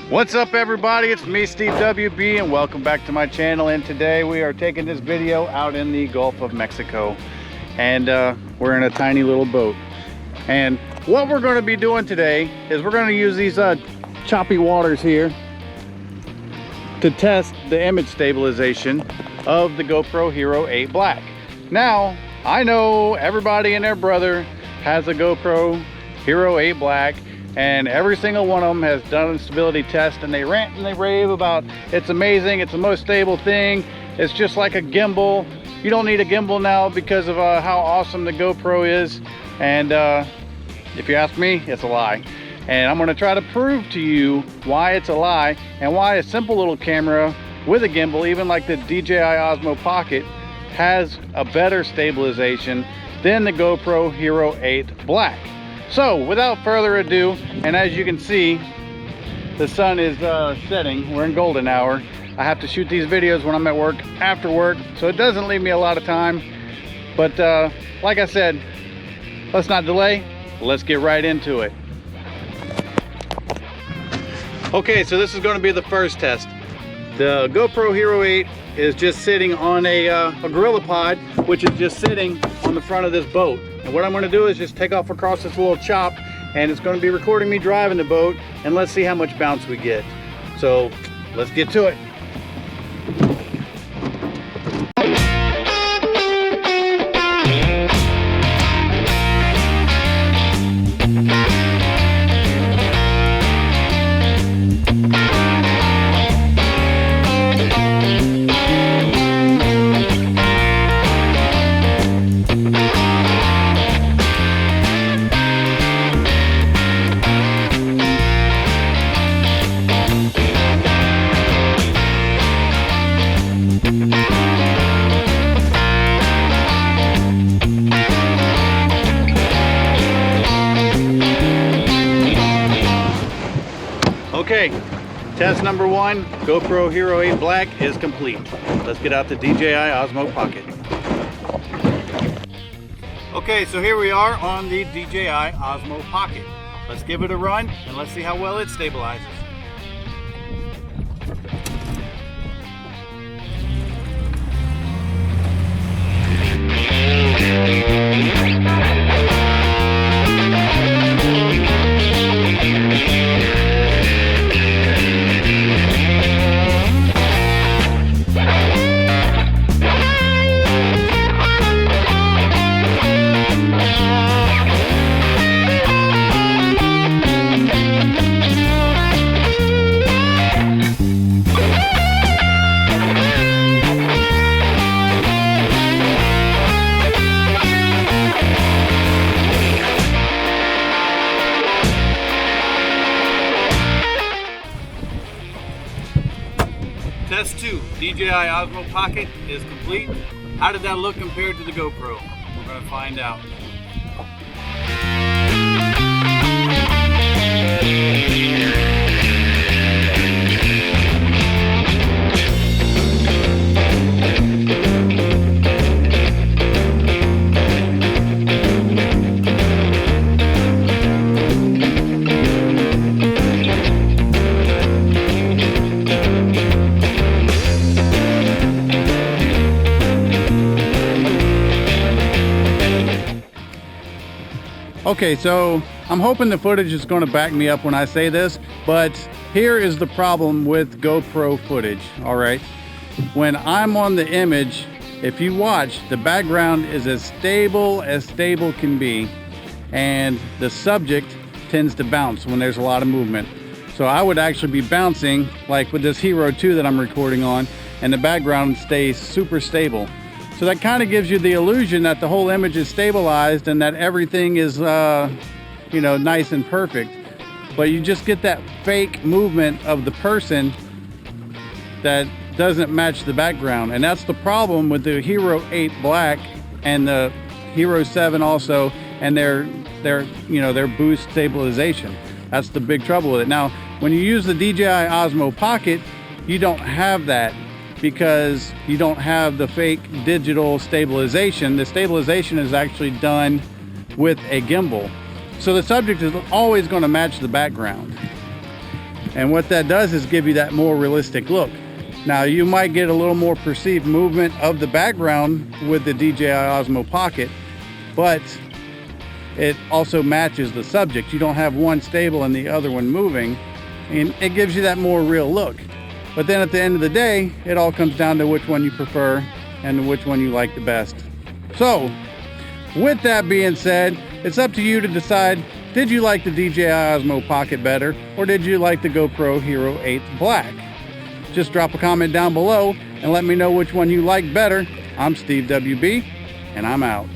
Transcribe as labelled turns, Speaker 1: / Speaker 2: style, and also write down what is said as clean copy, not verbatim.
Speaker 1: What's up everybody, it's me Steve WB and welcome back to my channel. And today we are taking this video out in the Gulf of Mexico, and we're in a tiny little boat. And what we're going to be doing today is we're going to use these choppy waters here to test the image stabilization of the GoPro Hero 8 Black. Now I know everybody and their brother has a GoPro Hero 8 Black, and every single one of them has done a stability test, and they rant and they rave about it's amazing, it's the most stable thing, it's just like a gimbal. You don't need a gimbal now because of how awesome the GoPro is. And if you ask me, it's a lie. And I'm going to try to prove to you why it's a lie, and why a simple little camera with a gimbal, even like the DJI Osmo Pocket, has a better stabilization than the GoPro Hero 8 Black. So without further ado, and as you can see, the sun is setting. We're in golden hour. I have to shoot these videos when I'm at work, after work, so it doesn't leave me a lot of time. But like I said, let's not delay. Let's get right into it. Okay, so this is going to be the first test. The GoPro Hero 8 is just sitting on a Gorilla Pod, which is just sitting on the front of this boat. And what I'm going to do is just take off across this little chop, and it's going to be recording me driving the boat, and let's see how much bounce we get. So let's get to it. Okay, test number one, GoPro Hero 8 Black is complete. Let's get out the DJI Osmo Pocket. Okay, so here we are on the DJI Osmo Pocket. Let's give it a run and let's see how well it stabilizes. Test 2, DJI Osmo Pocket is complete. How did that look compared to the GoPro? We're going to find out. Okay, so I'm hoping the footage is going to back me up when I say this, but here is the problem with GoPro footage, all right? When I'm on the image, if you watch, the background is as stable can be, and the subject tends to bounce when there's a lot of movement. So I would actually be bouncing, like with this Hero 2 that I'm recording on, and the background stays super stable. So that kind of gives you the illusion that the whole image is stabilized and that everything is, you know, nice and perfect. But you just get that fake movement of the person that doesn't match the background. And that's the problem with the Hero 8 Black and the Hero 7 also, and their boost stabilization. That's the big trouble with it. Now, when you use the DJI Osmo Pocket, you don't have that, because you don't have the fake digital stabilization. The stabilization is actually done with a gimbal. So the subject is always going to match the background. And what that does is give you that more realistic look. Now you might get a little more perceived movement of the background with the DJI Osmo Pocket, but it also matches the subject. You don't have one stable and the other one moving, and it gives you that more real look. But then at the end of the day, it all comes down to which one you prefer and which one you like the best. So with that being said, it's up to you to decide, did you like the DJI Osmo Pocket better, or did you like the GoPro Hero 8 Black? Just drop a comment down below and let me know which one you like better. I'm Steve WB, and I'm out.